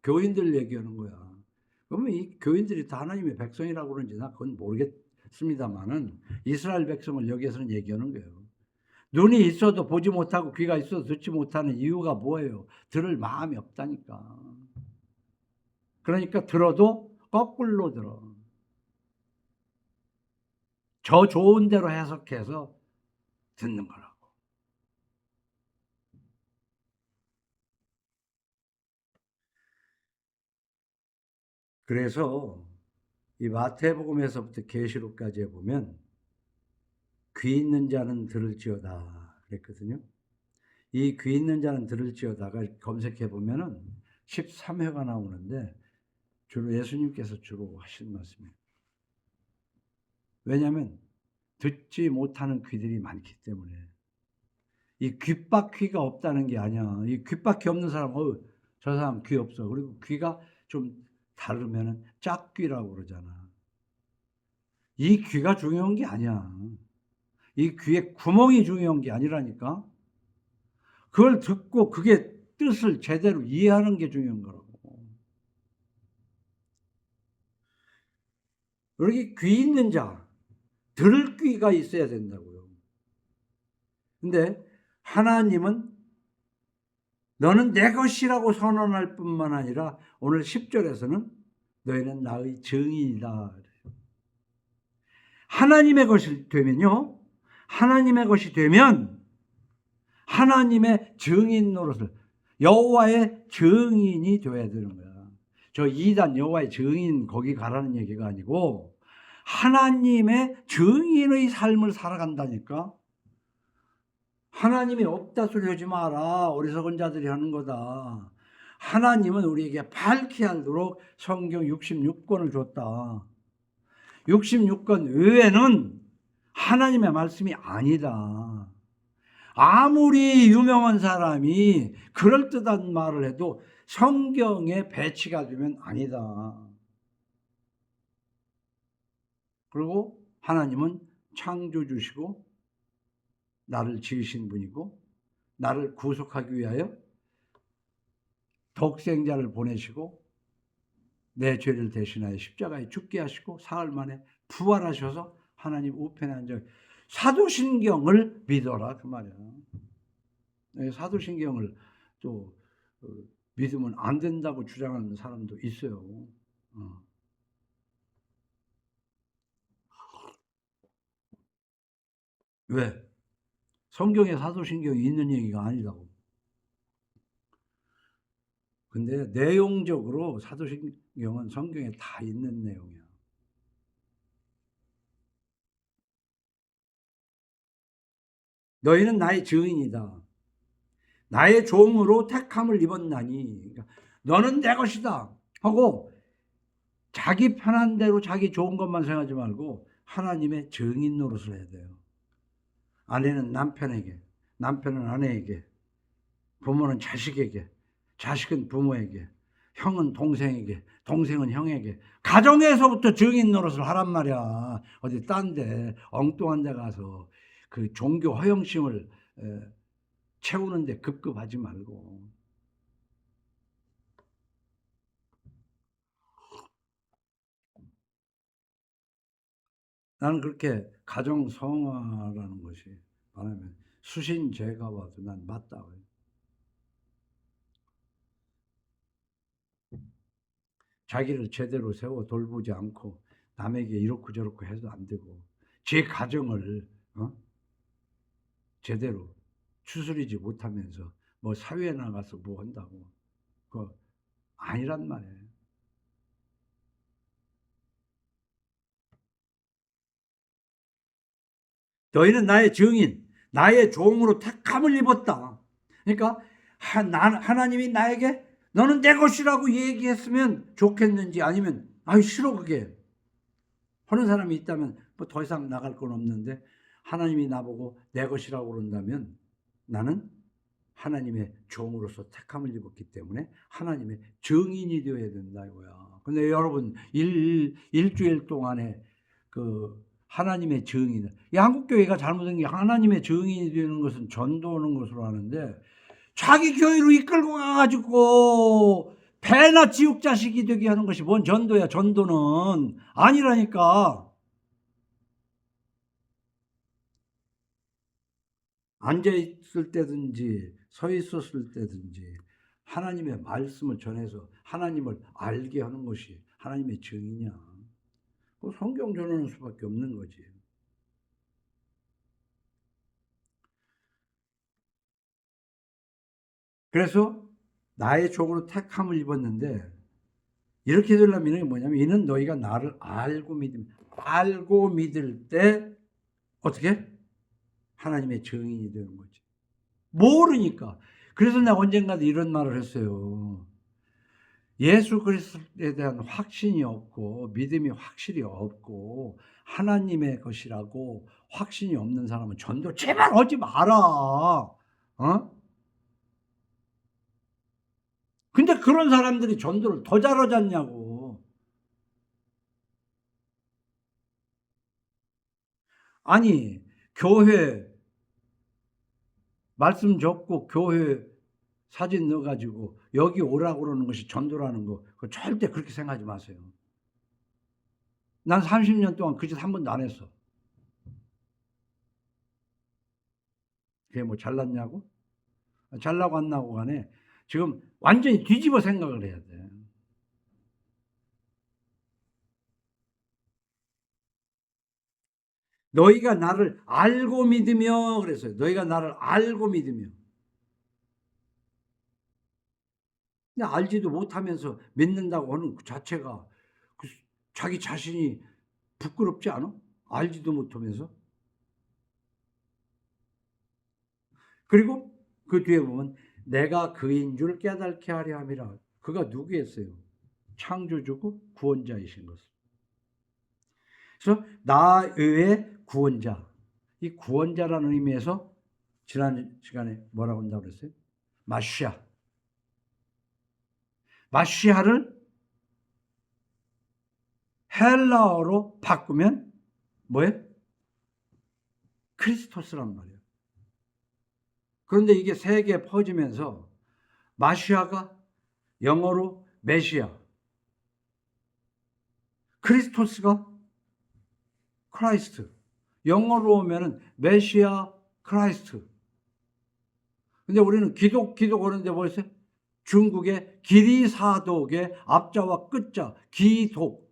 교인들 얘기하는 거야. 그러면 이 교인들이 다 하나님의 백성이라고 그러는지 나 그건 모르겠습니다만은 이스라엘 백성을 여기에서는 얘기하는 거예요. 눈이 있어도 보지 못하고 귀가 있어도 듣지 못하는 이유가 뭐예요? 들을 마음이 없다니까. 그러니까 들어도 거꾸로 들어. 저 좋은 대로 해석해서 듣는 거라고. 그래서 이 마태복음에서부터 계시록까지 보면 귀 있는 자는 들을지어다 그랬거든요. 이 귀 있는 자는 들을지어다가 검색해 보면은 13회가 나오는데 주로 예수님께서 주로 하신 말씀이에요. 왜냐하면 듣지 못하는 귀들이 많기 때문에. 이 귓바퀴가 없다는 게 아니야. 이 귓바퀴 없는 사람, 저 사람 귀 없어. 그리고 귀가 좀 다르면은 짝귀라고 그러잖아. 이 귀가 중요한 게 아니야. 이 귀에 구멍이 중요한 게 아니라니까. 그걸 듣고 그게 뜻을 제대로 이해하는 게 중요한 거라고. 여기 귀 있는 자, 들을 귀가 있어야 된다고요. 근데 하나님은 너는 내 것이라고 선언할 뿐만 아니라 오늘 10절에서는 너희는 나의 증인이다. 하나님의 것이 되면요. 하나님의 것이 되면 하나님의 증인 노릇을 여호와의 증인이 되어야 되는 거야. 저 2단 여호와의 증인 거기 가라는 얘기가 아니고 하나님의 증인의 삶을 살아간다니까. 하나님이 없다 소리 하지 마라. 어리석은 자들이 하는 거다. 하나님은 우리에게 밝히 알도록 성경 66권을 줬다. 66권 외에는 하나님의 말씀이 아니다. 아무리 유명한 사람이 그럴듯한 말을 해도 성경에 배치가 되면 아니다. 그리고 하나님은 창조주시고 나를 지으신 분이고 나를 구속하기 위하여 독생자를 보내시고 내 죄를 대신하여 십자가에 죽게 하시고 사흘 만에 부활하셔서 하나님 우편에 앉아 사도신경을 믿어라 그 말이야. 사도신경을 또 믿으면 안 된다고 주장하는 사람도 있어요. 왜? 성경에 사도신경이 있는 얘기가 아니라고. 근데 내용적으로 사도신경은 성경에 다 있는 내용이야. 너희는 나의 증인이다. 나의 종으로 택함을 입었나니. 그러니까 너는 내 것이다 하고 자기 편한 대로 자기 좋은 것만 생각하지 말고 하나님의 증인 노릇을 해야 돼요. 아내는 남편에게, 남편은 아내에게, 부모는 자식에게, 자식은 부모에게, 형은 동생에게, 동생은 형에게. 가정에서부터 증인 노릇을 하란 말이야. 어디 딴 데 엉뚱한 데 가서 그 종교 허영심을 채우는데 급급하지 말고. 나는 그렇게 가정 성화라는 것이 말하면 수신제가 와도 난 맞다고 해요. 자기를 제대로 세워 돌보지 않고 남에게 이렇고 저렇고 해도 안 되고 제 가정을 제대로 추스리지 못하면서 뭐 사회에 나가서 뭐 한다고 그거 아니란 말이에요. 너희는 나의 증인, 나의 종으로 택함을 입었다. 그러니까 하나님이 나에게 너는 내 것이라고 얘기했으면 좋겠는지 아니면 아유 싫어 그게 하는 사람이 있다면 뭐 더 이상 나갈 건 없는데 하나님이 나보고 내 것이라고 그런다면 나는 하나님의 종으로서 택함을 입었기 때문에 하나님의 증인이 되어야 된다 이거야. 근데 여러분 일주일 동안에 그 하나님의 증인, 이 한국교회가 잘못된 게 하나님의 증인이 되는 것은 전도하는 것으로 하는데 자기 교회로 이끌고 가가지고 배나 지옥 자식이 되게 하는 것이 뭔 전도야. 전도는 아니라니까. 앉아 있을 때든지 서 있었을 때든지 하나님의 말씀을 전해서 하나님을 알게 하는 것이 하나님의 증인이야. 성경 전하는 수밖에 없는 거지. 그래서 나의 종으로 택함을 입었는데 이렇게 되려면 이게 뭐냐면 이는 너희가 나를 알고 믿을 때 어떻게? 하나님의 증인이 되는 거지. 모르니까. 그래서 내가 언젠가도 이런 말을 했어요. 예수 그리스도에 대한 확신이 없고 믿음이 확실히 없고 하나님의 것이라고 확신이 없는 사람은 전도 제발 하지 마라. 근데 그런 사람들이 전도를 더 잘하지 않냐고. 아니 교회 말씀 적고 교회 사진 넣어가지고 여기 오라고 그러는 것이 전도라는 거 그거 절대 그렇게 생각하지 마세요. 난 30년 동안 그 짓 한 번도 안 했어. 그게 뭐 잘났냐고? 잘나고 안 나고 간에 지금 완전히 뒤집어 생각을 해야 돼. 너희가 나를 알고 믿으며 그랬어요. 너희가 나를 알고 믿으며. 근데 알지도 못하면서 믿는다고 하는 그 자체가 자기 자신이 부끄럽지 않아? 알지도 못하면서. 그리고 그 뒤에 보면 내가 그인 줄 깨닫게 하려 함이라. 그가 누구였어요? 창조주고 구원자이신 것을. 그래서 나 외에 구원자. 이 구원자라는 의미에서 지난 시간에 뭐라고 한다고 그랬어요? 마시아. 마시아를 헬라어로 바꾸면 뭐예요? 크리스토스란 말이에요. 그런데 이게 세계에 퍼지면서 마시아가 영어로 메시아, 크리스토스가 크라이스트. 영어로 오면은 메시아 크라이스트. 근데 우리는 기독 그러는데 뭐였어요? 중국의 기리사독의 앞자와 끝자 기독.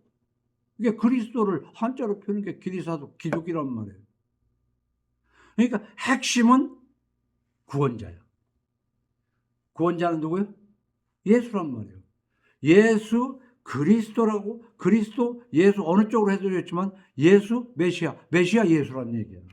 이게 그리스도를 한자로 표현한 게 기리사독 기독이란 말이에요. 그러니까 핵심은 구원자야. 구원자는 누구예요? 예수란 말이에요. 예수 그리스도라고, 그리스도 예수 어느 쪽으로 해드렸지만 예수 메시아, 메시아 예수란 얘기예요.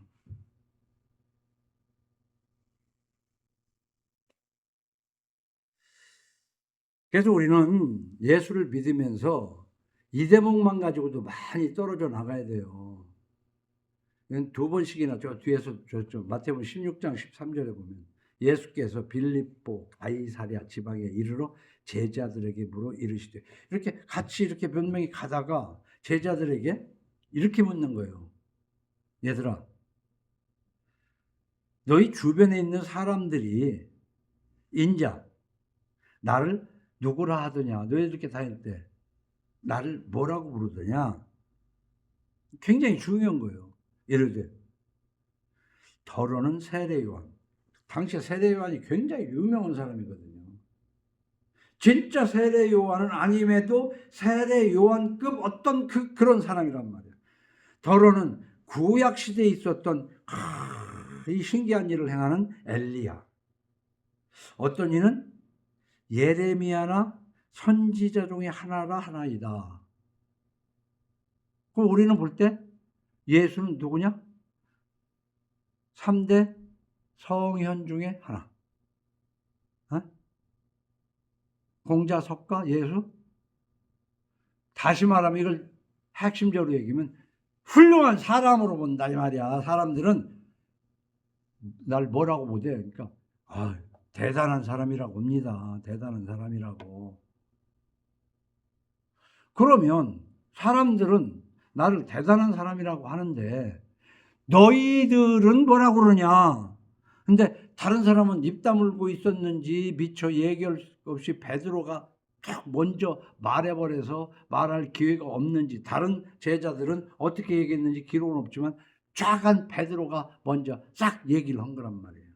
그래서 우리는 예수를 믿으면서 이 대목만 가지고도 많이 떨어져 나가야 돼요. 두 번씩이나 저 뒤에서 마태복음 16장 13절에 보면 예수께서 빌립보 가이사랴 지방에 이르러 제자들에게 물어 이르시되, 이렇게 같이 이렇게 몇 명이 가다가 제자들에게 이렇게 묻는 거예요. 얘들아, 너희 주변에 있는 사람들이 인자 나를 누구라 하더냐? 너희 이렇게 다닐 때 나를 뭐라고 부르더냐? 굉장히 중요한 거예요. 이르되 더러는 세례요한. 당시에 세례요한이 굉장히 유명한 사람이거든요. 진짜 세례요한은 아님에도 세례요한급 어떤 그런 사람이란 말이에요. 더러는 구약 시대에 있었던 이 신기한 일을 행하는 엘리야. 어떤 이는 예레미야나 선지자 중에 하나라 하나이다. 그럼 우리는 볼 때 예수는 누구냐? 3대 성현 중에 하나. 어? 공자석가 예수? 다시 말하면 이걸 핵심적으로 얘기하면 훌륭한 사람으로 본다 이 말이야. 사람들은 날 뭐라고 보대? 그러니까 대단한 사람이라고 봅니다. 대단한 사람이라고. 그러면 사람들은 나를 대단한 사람이라고 하는데 너희들은 뭐라고 그러냐? 근데 다른 사람은 입 다물고 있었는지 미처 얘기할 수 없이 베드로가 딱 먼저 말해버려서 말할 기회가 없는지, 다른 제자들은 어떻게 얘기했는지 기록은 없지만 쫙한 베드로가 먼저 싹 얘기를 한 거란 말이에요.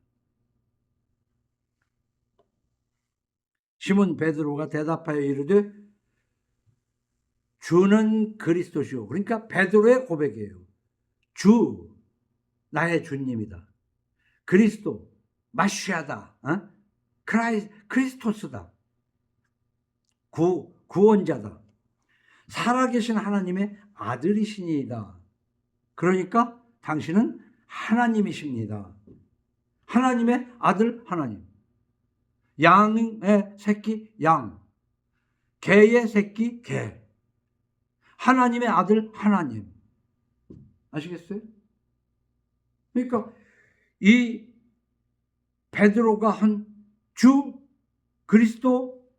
시몬 베드로가 대답하여 이르되 주는 그리스도시오. 그러니까 베드로의 고백이에요. 주, 나의 주님이다. 그리스도, 마시아다. 크리스토스다. 구원자다. 살아계신 하나님의 아들이시니이다. 그러니까 당신은 하나님이십니다. 하나님의 아들 하나님. 양의 새끼 양. 개의 새끼 개. 하나님의 아들 하나님. 아시겠어요? 그러니까 이 베드로가 한 주, 그리스도,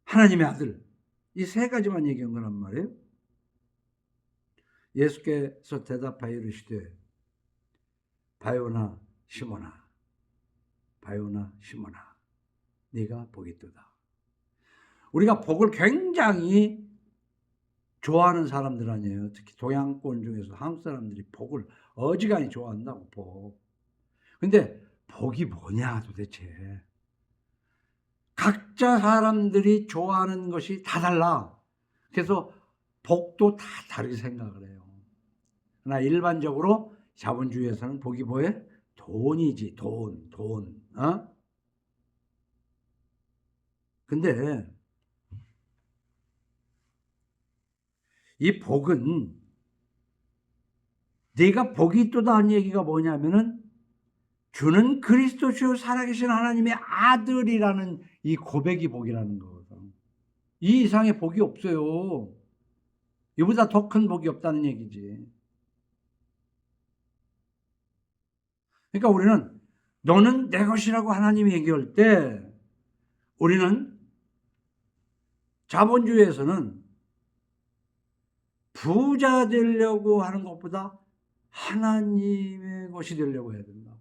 하나님의 아들, 이 세 가지만 얘기한 거란 말이에요. 예수께서 대답하여 이르시되 바요나 시몬아, 바요나 시몬아, 네가 복이 있도다. 우리가 복을 굉장히 좋아하는 사람들 아니에요. 특히 동양권 중에서 한국 사람들이 복을 어지간히 좋아한다고. 복. 근데 복이 뭐냐 도대체. 각자 사람들이 좋아하는 것이 다 달라. 그래서 복도 다 다르게 생각을 해요. 그러나 일반적으로 자본주의에서는 복이 뭐예요? 돈이지. 돈. 근데 이 복은 네가 복이 있도다 하는 얘기가 뭐냐면은 주는 그리스도시요 살아계신 하나님의 아들이라는 이 고백이 복이라는 거거든. 이 이상의 복이 없어요. 이보다 더 큰 복이 없다는 얘기지. 그러니까 우리는 너는 내 것이라고 하나님이 얘기할 때 우리는 자본주의에서는 부자 되려고 하는 것보다 하나님의 것이 되려고 해야 된다.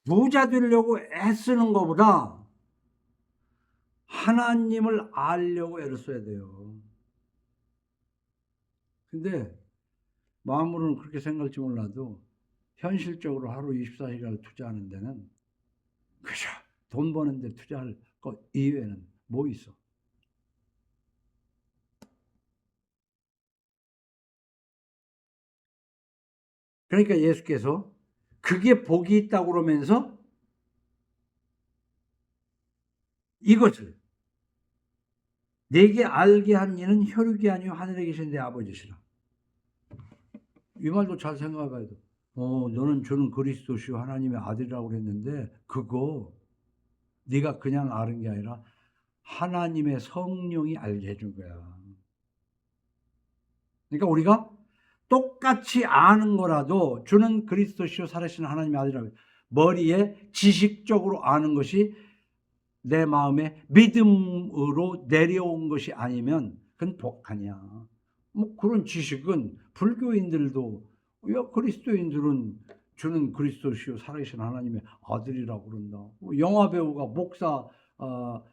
부자 되려고 애쓰는 것보다 하나님을 알려고 애를 써야 돼요. 근데 마음으로는 그렇게 생각할지 몰라도 현실적으로 하루 24시간을 투자하는 데는 그저 돈 버는 데 투자할 것 이외에는 뭐 있어? 그러니까 예수께서 그게 복이 있다고 그러면서 이것을 내게 알게 한 이는 혈육이 아니요 하늘에 계신 내 아버지시라. 이 말도 잘 생각해봐야 돼. 너는 주는 그리스도시요 하나님의 아들이라고 그랬는데 그거 네가 그냥 아는 게 아니라 하나님의 성령이 알게 해준 거야. 그러니까 우리가 똑같이 아는 거라도 주는 그리스도시요 살아계신 하나님의 아들이라고 머리에 지식적으로 아는 것이 내 마음에 믿음으로 내려온 것이 아니면 그건 복 아니야. 뭐 그런 지식은 불교인들도 그리스도인들은 주는 그리스도시요 살아계신 하나님의 아들이라고 그런다. 영화 배우가 목사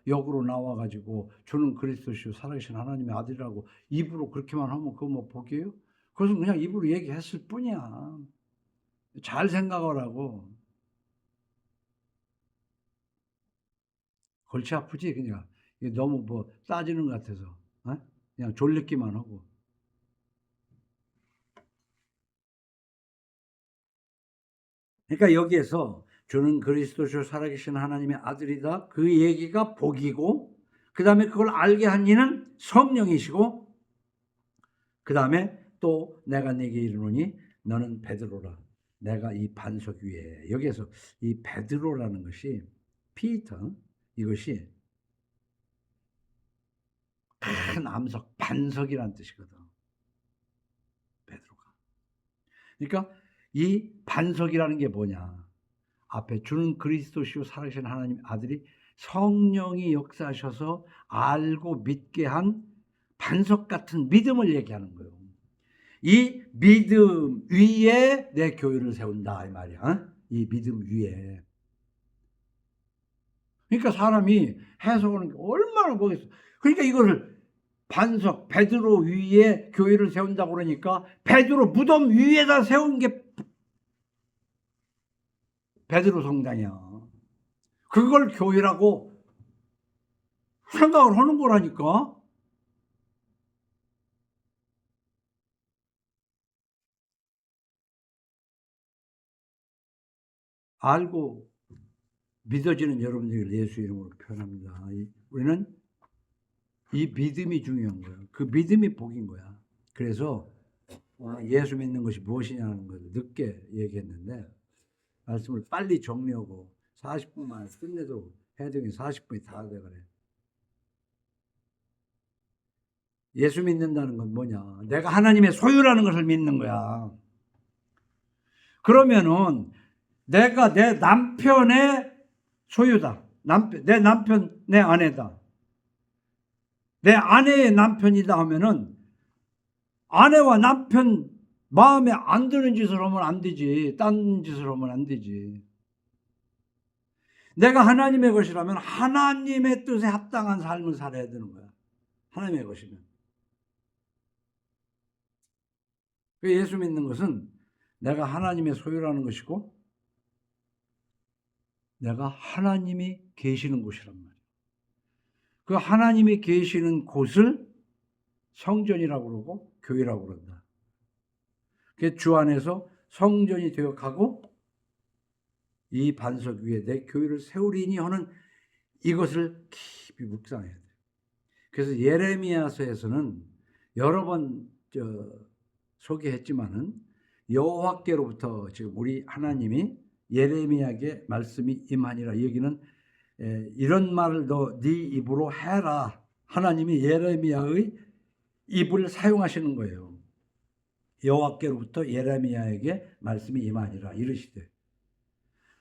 역으로 나와가지고 주는 그리스도시요 살아계신 하나님의 아들이라고 입으로 그렇게만 하면 그거 뭐 복이에요? 그것은 그냥 입으로 얘기했을 뿐이야. 잘 생각하라고. 골치 아프지 그냥. 이게 너무 뭐 따지는 것 같아서 그냥 졸리기만 하고. 그러니까 여기에서 주는 그리스도시요 살아계신 하나님의 아들이다. 그 얘기가 복이고 그 다음에 그걸 알게 한 이는 성령이시고 그 다음에 또 내가 네게 이르노니 너는 베드로라. 내가 이 반석 위에. 여기에서 이 베드로라는 것이 피터 이것이 큰 암석 반석이라는 뜻이거든. 베드로가. 그러니까 이 반석이라는 게 뭐냐. 앞에 주는 그리스도시요 살아계신 하나님 아들이 성령이 역사하셔서 알고 믿게 한 반석 같은 믿음을 얘기하는 거예요. 이 믿음 위에 내 교회를 세운다 이 말이야. 이 믿음 위에. 그러니까 사람이 해석하는 게 얼마나 뭐겠어. 그러니까 이거를 반석 베드로 위에 교회를 세운다고 그러니까 베드로 무덤 위에다 세운 게 베드로 성당이야. 그걸 교회라고 생각을 하는 거라니까. 알고 믿어지는 여러분들이 예수 이름으로 표현합니다. 우리는 이 믿음이 중요한 거예요. 그 믿음이 복인 거야. 그래서 예수 믿는 것이 무엇이냐는 걸 늦게 얘기했는데 말씀을 빨리 정리하고 40분만 끝내도록 해야 되긴 40분이 다 돼 그래. 예수 믿는다는 건 뭐냐? 내가 하나님의 소유라는 것을 믿는 거야. 그러면은 내가 내 남편의 소유다. 내 남편, 내 아내다. 내 아내의 남편이다 하면은 아내와 남편 마음에 안 드는 짓을 하면 안 되지. 딴 짓을 하면 안 되지. 내가 하나님의 것이라면 하나님의 뜻에 합당한 삶을 살아야 되는 거야. 하나님의 것이면. 예수 믿는 것은 내가 하나님의 소유라는 것이고 내가 하나님이 계시는 곳이란 말이야. 그 하나님이 계시는 곳을 성전이라고 그러고 교회라고 그런다. 주 안에서 성전이 되어 가고 이 반석 위에 내 교회를 세우리니 하는 이것을 깊이 묵상해야 돼요. 그래서 예레미야서에서는 여러 번 소개했지만은 여호와께로부터 지금 우리 하나님이 예레미야에게 말씀이 임하니라. 여기는 이런 말을 너 네 입으로 해라. 하나님이 예레미야의 입을 사용하시는 거예요. 여호와께로부터 예레미야에게 말씀이 임하니라 이르시되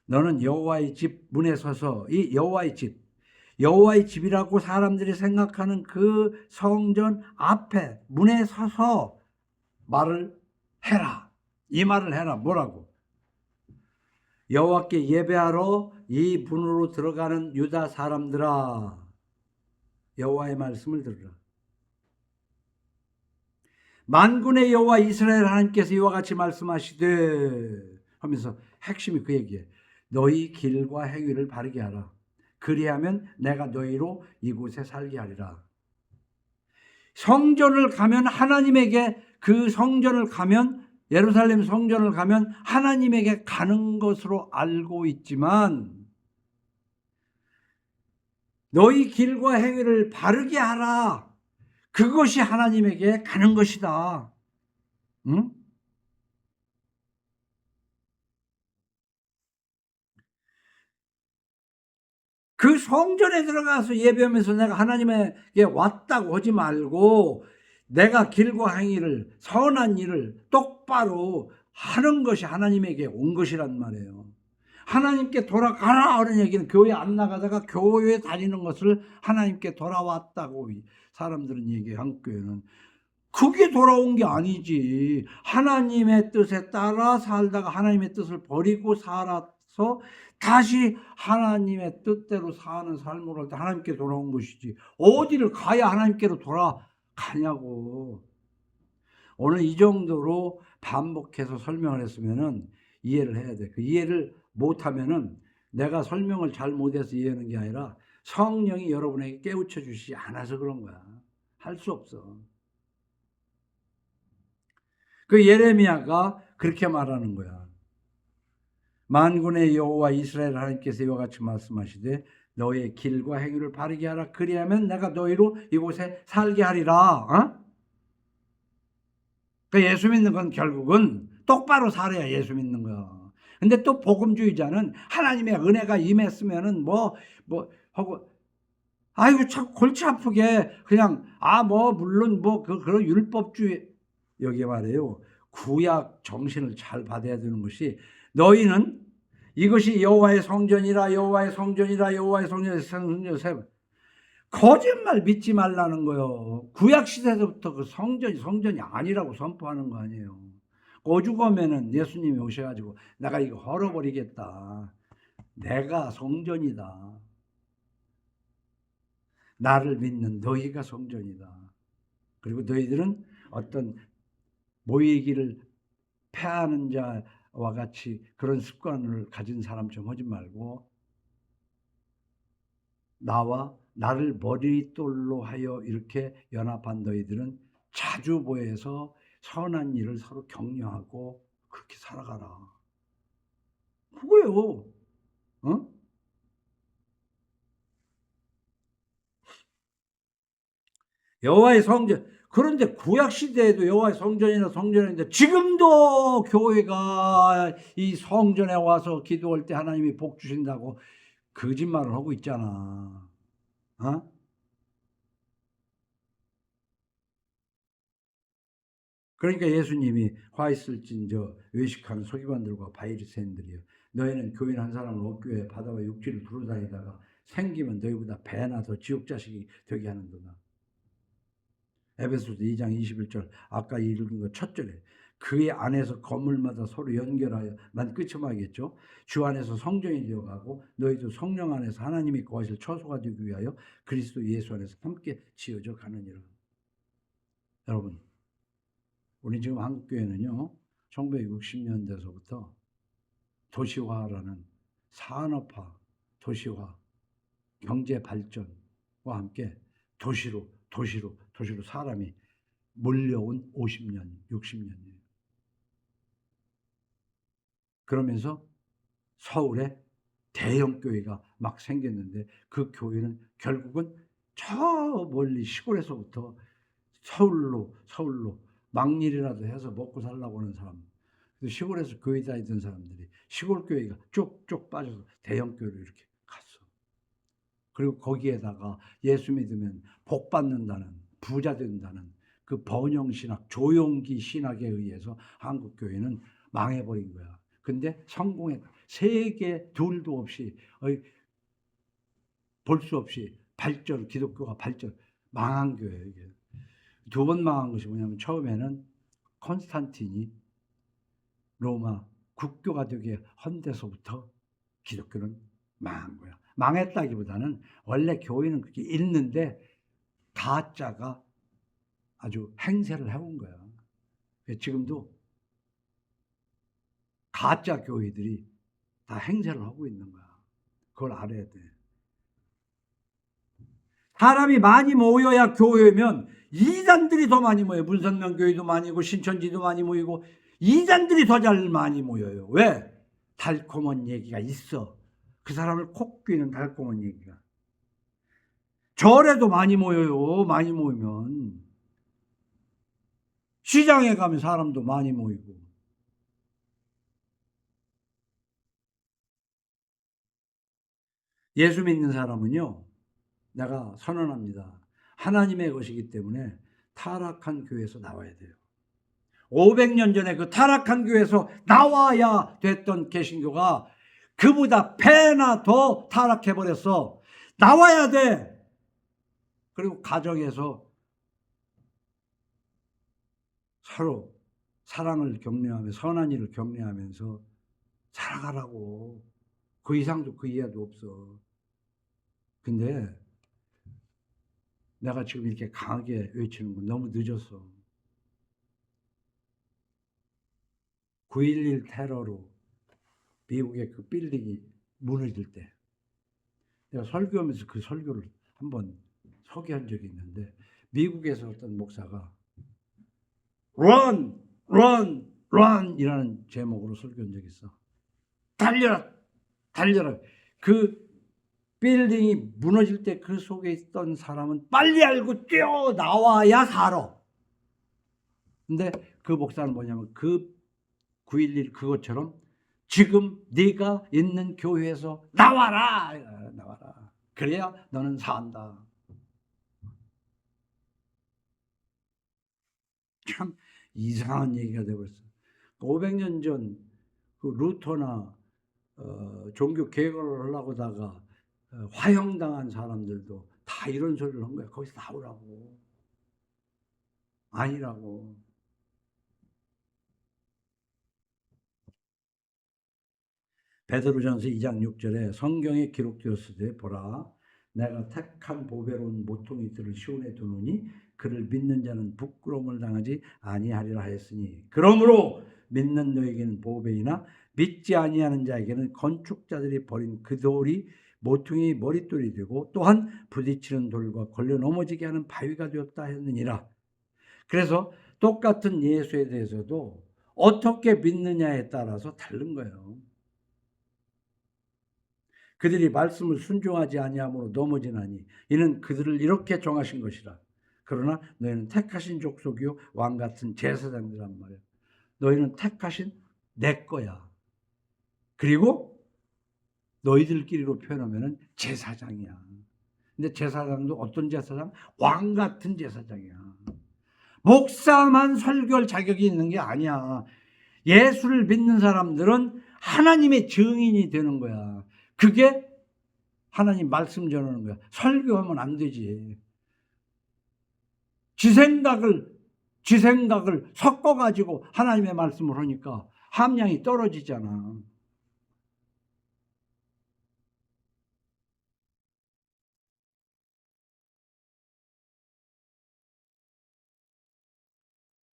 너는 여호와의 집 문에 서서 이 여호와의 집이라고 사람들이 생각하는 그 성전 앞에 문에 서서 말을 해라. 이 말을 해라. 뭐라고? 여호와께 예배하러 이 문으로 들어가는 유다 사람들아 여호와의 말씀을 들으라. 만군의 여호와 이스라엘 하나님께서 이와 같이 말씀하시되 하면서 핵심이 그 얘기예요. 너희 길과 행위를 바르게 하라. 그리하면 내가 너희로 이곳에 살게 하리라. 성전을 가면 하나님에게 그 성전을 가면 예루살렘 성전을 가면 하나님에게 가는 것으로 알고 있지만 너희 길과 행위를 바르게 하라. 그것이 하나님에게 가는 것이다. 응? 그 성전에 들어가서 예배하면서 내가 하나님에게 왔다고 하지 말고 내가 길과 행위를, 선한 일을 똑바로 하는 것이 하나님에게 온 것이란 말이에요. 하나님께 돌아가라 하는 얘기는 교회 안 나가다가 교회 다니는 것을 하나님께 돌아왔다고 사람들은 얘기해요. 한국교회는. 그게 돌아온 게 아니지. 하나님의 뜻에 따라 살다가 하나님의 뜻을 버리고 살아서 다시 하나님의 뜻대로 사는 삶으로 할 때 하나님께 돌아온 것이지. 어디를 가야 하나님께로 돌아가냐고. 오늘 이 정도로 반복해서 설명을 했으면은 이해를 해야 돼. 그 이해를 못하면은 내가 설명을 잘 못해서 이해하는 게 아니라 성령이 여러분에게 깨우쳐 주시지 않아서 그런 거야. 할 수 없어. 그 예레미야가 그렇게 말하는 거야. 만군의 여호와 이스라엘 하나님께서 이와 같이 말씀하시되 너의 길과 행위를 바르게 하라. 그리하면 내가 너희로 이곳에 살게 하리라. 어? 그 예수 믿는 건 결국은 똑바로 살아야 예수 믿는 거야. 근데 또 복음주의자는 하나님의 은혜가 임했으면은 뭐 하고 아이고 참 골치 아프게 그냥 물론 그런 율법주의 여기 말이에요. 구약 정신을 잘 받아야 되는 것이 너희는 이것이 여호와의 성전이라 여호와의 성전이라 여호와의 성전이라 거짓말 믿지 말라는 거예요. 구약 시대부터 그 성전이 아니라고 선포하는 거 아니에요. 오죽 오면은 예수님이 오셔가지고 내가 이거 헐어버리겠다. 내가 성전이다. 나를 믿는 너희가 성전이다. 그리고 너희들은 어떤 모이기를 패하는 자와 같이 그런 습관을 가진 사람처럼 하지 말고 나와 나를 머릿돌로 하여 이렇게 연합한 너희들은 자주 보여서 선한 일을 서로 격려하고 그렇게 살아가라. 그거예요. 어? 여호와의 성전. 그런데 구약 시대에도 여호와의 성전이나 성전인데 지금도 교회가 이 성전에 와서 기도할 때 하나님이 복 주신다고 거짓말을 하고 있잖아. 어? 그러니까 예수님이 화 있을진저 외식하는 서기관들과 바리새인들이요 너희는 교인 한 사람을 옥교에 바다와 육지를 두루다니다가 생기면 너희보다 배나 더 지옥 자식이 되게 하는도다. 에베소서 2장 21절 아까 읽은 거 첫 절에 그의 안에서 건물마다 서로 연결하여 난 끝이마겠죠. 주 안에서 성전이 되어가고 너희도 성령 안에서 하나님이 거하실 처소가 되기 위하여 그리스도 예수 안에서 함께 지어져 가느니라. 여러분 우리 지금 한국교회는요 1960년대서부터 도시화라는 산업화, 도시화, 경제 발전과 함께 도시로 사람이 몰려온 50년, 60년이에요. 그러면서 서울에 대형 교회가 막 생겼는데 그 교회는 결국은 저 멀리 시골에서부터 서울로 막일이라도 해서 먹고 살라고 하는 사람, 시골에서 교회 다니던 사람들이 시골 교회가 쪽쪽 빠져서 대형 교회로 이렇게 갔어. 그리고 거기에다가 예수 믿으면 복 받는다는, 부자 된다는 그 번영 신학, 조용기 신학에 의해서 한국 교회는 망해버린 거야. 근데 성공했다. 세계 둘도 없이 볼 수 없이 발전, 기독교가 발전, 망한 교회예요. 이게. 두 번 망한 것이 뭐냐면 처음에는 콘스탄틴이 로마 국교가 되게 한 데서부터 기독교는 망한 거야. 망했다기보다는 원래 교회는 그렇게 있는데 가짜가 아주 행세를 해온 거야. 지금도 가짜 교회들이 다 행세를 하고 있는 거야. 그걸 알아야 돼. 사람이 많이 모여야 교회면 이단들이 더 많이 모여. 문선명 교회도 많이 고 신천지도 많이 모이고 이단들이 더 잘 많이 모여요. 왜? 달콤한 얘기가 있어. 그 사람을 콕 끼는 달콤한 얘기가. 절에도 많이 모여요. 많이 모이면. 시장에 가면 사람도 많이 모이고. 예수 믿는 사람은요, 내가 선언합니다. 하나님의 것이기 때문에 타락한 교회에서 나와야 돼요. 500년 전에 그 타락한 교회에서 나와야 됐던 개신교가 그보다 배나 더 타락해버렸어. 나와야 돼. 그리고 가정에서 서로 사랑을 격려하며 선한 일을 격려하면서 살아가라고. 그 이상도 그 이하도 없어. 근데 내가 지금 이렇게 강하게 외치는 건 너무 늦었어. 9.11 테러로 미국의 그 빌딩이 무너질 때 내가 설교하면서 그 설교를 한번 소개한 적이 있는데, 미국에서 어떤 목사가 Run, Run, Run 이라는 제목으로 설교한 적이 있어. 달려라, 달려라. 그 빌딩이 무너질 때 그 속에 있던 사람은 빨리 알고 뛰어나와야 살아. 근데 그 목사는 뭐냐면 그 9.11 그것처럼 지금 네가 있는 교회에서 나와라. 나와라. 그래야 너는 산다. 참 이상한 얘기가 되어버렸어. 500년 전 그 루터나 종교 개혁을 하려고 하다가 화형당한 사람들도 다 이런 소리를 한 거야. 거기서 나오라고. 아니라고. 베드로전서 2장 6절에 성경에 기록되었으되 보라, 내가 택한 보배로운 모퉁이 들을 시온에 두노니 그를 믿는 자는 부끄러움을 당하지 아니하리라 하였으니, 그러므로 믿는 너에게는 보배이나 믿지 아니하는 자에게는 건축자들이 버린 그 돌이 모퉁이 머릿돌이 되고 또한 부딪히는 돌과 걸려 넘어지게 하는 바위가 되었다 했느니라. 그래서 똑같은 예수에 대해서도 어떻게 믿느냐에 따라서 다른 거예요. 그들이 말씀을 순종하지 아니함으로 넘어지나니 이는 그들을 이렇게 정하신 것이라. 그러나 너희는 택하신 족속이요 왕 같은 제사장들란 말이야. 너희는 택하신 내 거야. 그리고 너희들끼리로 표현하면 제사장이야. 근데 제사장도 어떤 제사장? 왕 같은 제사장이야. 목사만 설교할 자격이 있는 게 아니야. 예수를 믿는 사람들은 하나님의 증인이 되는 거야. 그게 하나님 말씀 전하는 거야. 설교하면 안 되지. 지 생각을 섞어가지고 하나님의 말씀을 하니까 함량이 떨어지잖아.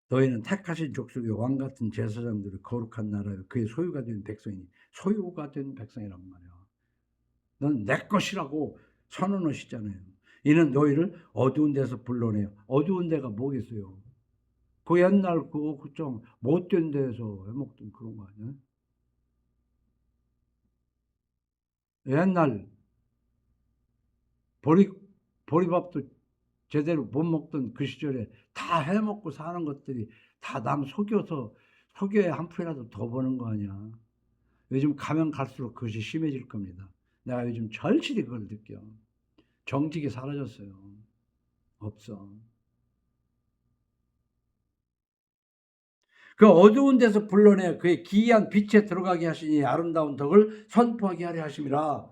너희는 택하신 족속의 왕 같은 제사장들의 거룩한 나라요 그의 소유가 된 백성이니, 소유가 된 백성이란 말이야. 넌 내 것이라고 선언하시잖아요. 이는 너희를 어두운 데서 불러내요. 어두운 데가 뭐겠어요? 그 옛날 좀 못된 데서 해먹던 그런 거 아니야? 옛날 보리밥도 제대로 못 먹던 그 시절에 다 해먹고 사는 것들이 다 남 속여야 한 푼이라도 더 버는 거 아니야. 요즘 가면 갈수록 그것이 심해질 겁니다. 내가 요즘 절실히 그걸 느껴. 정직이 사라졌어요. 없어. 그 어두운 데서 불러내 그의 기이한 빛에 들어가게 하시니 아름다운 덕을 선포하게 하려 하심이라.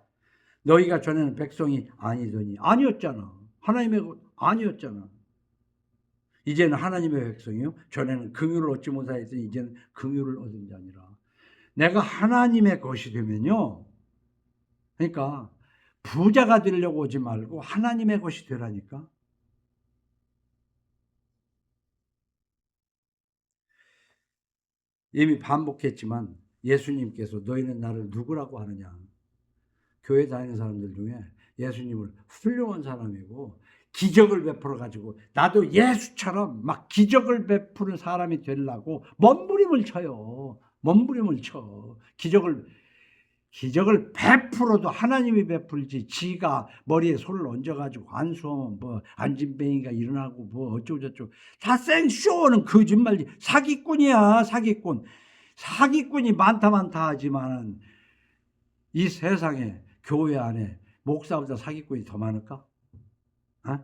너희가 전에는 백성이 아니더니, 아니었잖아. 하나님의 것 아니었잖아. 이제는 하나님의 백성이요 전에는 긍휼을 얻지 못하였더니 이제는 긍휼을 얻은 자니라. 내가 하나님의 것이 되면요, 그러니까 부자가 되려고 오지 말고 하나님의 것이 되라니까. 이미 반복했지만 예수님께서 너희는 나를 누구라고 하느냐. 교회 다니는 사람들 중에 예수님을 훌륭한 사람이고 기적을 베풀어 가지고 나도 예수처럼 막 기적을 베푸는 사람이 되려고 몸부림을 쳐요. 몸부림을 쳐. 기적을 베풀어도 하나님이 베풀지 지가 머리에 손을 얹어가지고 안수하면 뭐 안진뱅이가 일어나고 뭐 어쩌고저쩌고 다 생쇼는 거짓말이지. 사기꾼이야. 사기꾼이 많다 하지만 이 세상에 교회 안에 목사보다 사기꾼이 더 많을까? 어?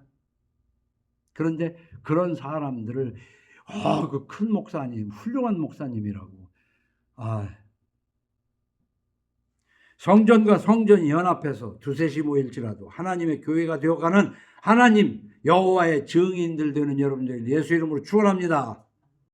그런데 그런 사람들을 그 큰 목사님, 훌륭한 목사님이라고. 성전과 성전이 연합해서 두셋이 모일지라도 하나님의 교회가 되어가는 하나님 여호와의 증인들 되는 여러분들 예수 이름으로 축원합니다.